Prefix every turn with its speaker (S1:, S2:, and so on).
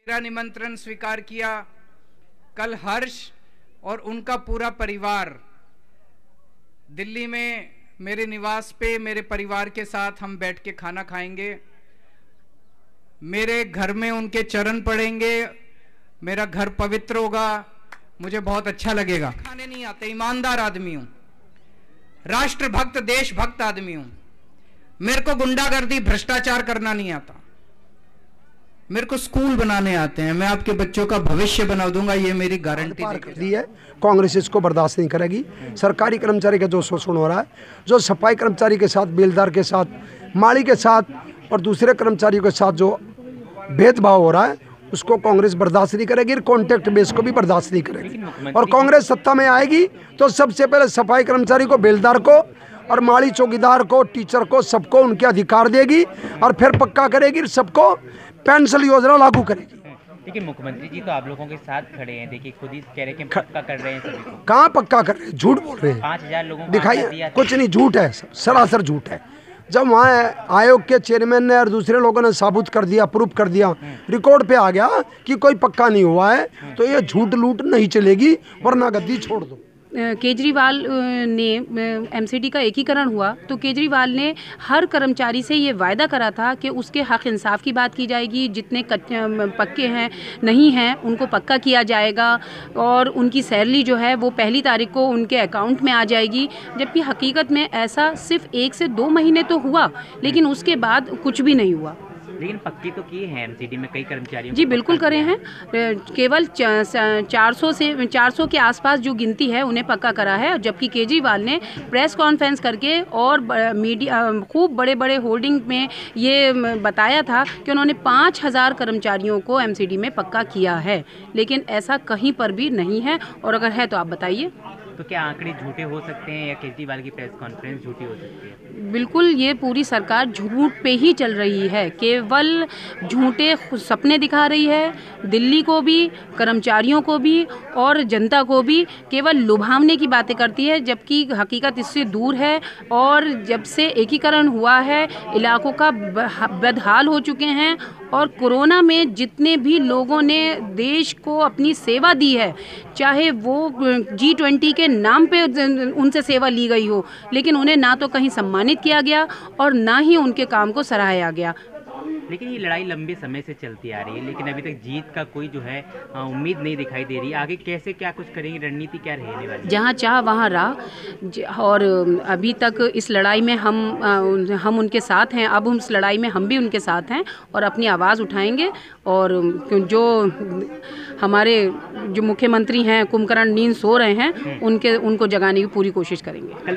S1: मेरा निमंत्रण स्वीकार किया। कल हर्ष और उनका पूरा परिवार दिल्ली में मेरे निवास पे मेरे परिवार के साथ हम बैठ के खाना खाएंगे। मेरे घर में उनके चरण पड़ेंगे, मेरा घर पवित्र होगा, मुझे बहुत अच्छा लगेगा। खाने नहीं आते, ईमानदार आदमी हूं, राष्ट्रभक्त देशभक्त आदमी हूं। मेरे को गुंडागर्दी भ्रष्टाचार करना नहीं आता, मेरे को स्कूल बनाने आते हैं। मैं आपके बच्चों का भविष्य बना दूंगा, ये मेरी गारंटी दी है।
S2: कांग्रेस इसको बर्दाश्त नहीं करेगी। सरकारी कर्मचारी का जो शोषण हो रहा है, जो सफाई कर्मचारी के साथ, बेलदार के साथ, माली के साथ और दूसरे कर्मचारियों के साथ जो भेदभाव हो रहा है, उसको कांग्रेस बर्दाश्त नहीं करेगी। कॉन्ट्रैक्ट बेस को भी बर्दाश्त नहीं करेगी। और कांग्रेस सत्ता में आएगी तो सबसे पहले सफाई कर्मचारी को, बेलदार को और माली चौकीदार को, टीचर को, सबको उनके अधिकार देगी और फिर पक्का करेगी, सबको पेंशन योजना लागू करेगी।
S3: देखिए मुख्यमंत्री जी तो आप लोगों के साथ खड़े हैं, देखिए खुद ही कह रहे हैं कि पक्का कर रहे हैं सभी को।
S2: कहाँ पक्का कर रहे हैं? झूठ बोल रहे हैं।
S3: 5000 लोगों को
S2: दिखाइए, कुछ नहीं, झूठ है, सरासर झूठ है। जब वहाँ आयोग के चेयरमैन ने और दूसरे लोगों ने साबुत कर दिया, प्रूफ कर दिया, रिकॉर्ड पे आ गया कि कोई पक्का नहीं हुआ है, तो ये झूठ लूट नहीं चलेगी, वरना गद्दी छोड़ दो।
S4: केजरीवाल ने एमसीडी का एकीकरण हुआ तो केजरीवाल ने हर कर्मचारी से ये वायदा करा था कि उसके हक इंसाफ की बात की जाएगी, जितने पक्के हैं नहीं हैं उनको पक्का किया जाएगा और उनकी सैलरी जो है वो 1 तारीख को उनके अकाउंट में आ जाएगी। जबकि हकीकत में ऐसा सिर्फ 1 से 2 महीने तो हुआ, लेकिन उसके बाद कुछ भी नहीं हुआ।
S3: लेकिन पक्की तो किए हैं एमसीडी में कई कर्मचारियों।
S4: जी बिल्कुल करे हैं, केवल 400 के आसपास जो गिनती है उन्हें पक्का करा है। जबकि केजरीवाल ने प्रेस कॉन्फ्रेंस करके और मीडिया खूब बड़े बड़े होर्डिंग में ये बताया था कि उन्होंने 5000 कर्मचारियों को एमसीडी में पक्का किया है, लेकिन ऐसा कहीं पर भी नहीं है। और अगर है तो आप बताइए।
S3: तो क्या आंकड़े झूठे हो सकते हैं या केजरीवाल की प्रेस कॉन्फ्रेंस झूठी हो सकती है?
S4: बिल्कुल, ये पूरी सरकार झूठ पे ही चल रही है, केवल झूठे सपने दिखा रही है, दिल्ली को भी, कर्मचारियों को भी और जनता को भी केवल लुभावने की बातें करती है, जबकि हकीकत इससे दूर है। और जब से एकीकरण हुआ है, इलाकों का बदहाल हो चुके हैं और कोरोना में जितने भी लोगों ने देश को अपनी सेवा दी है, चाहे वो G20 के नाम पे उनसे सेवा ली गई हो, लेकिन उन्हें ना तो कहीं सम्मानित किया गया और ना ही उनके काम को सराहाया गया।
S3: लेकिन ये लड़ाई लंबे समय से चलती आ रही है, लेकिन अभी तक जीत का कोई जो है उम्मीद नहीं दिखाई दे रही। आगे कैसे क्या कुछ करेंगे, रणनीति क्या रहने वाली?
S4: जहाँ चाह वहाँ राह। और अभी तक इस लड़ाई में हम उनके साथ हैं। अब उस लड़ाई में हम भी उनके साथ हैं और अपनी आवाज़ उठाएंगे। और जो हमारे जो मुख्यमंत्री हैं, कुंभकर्ण नींद सो रहे हैं, उनको जगाने की पूरी कोशिश करेंगे।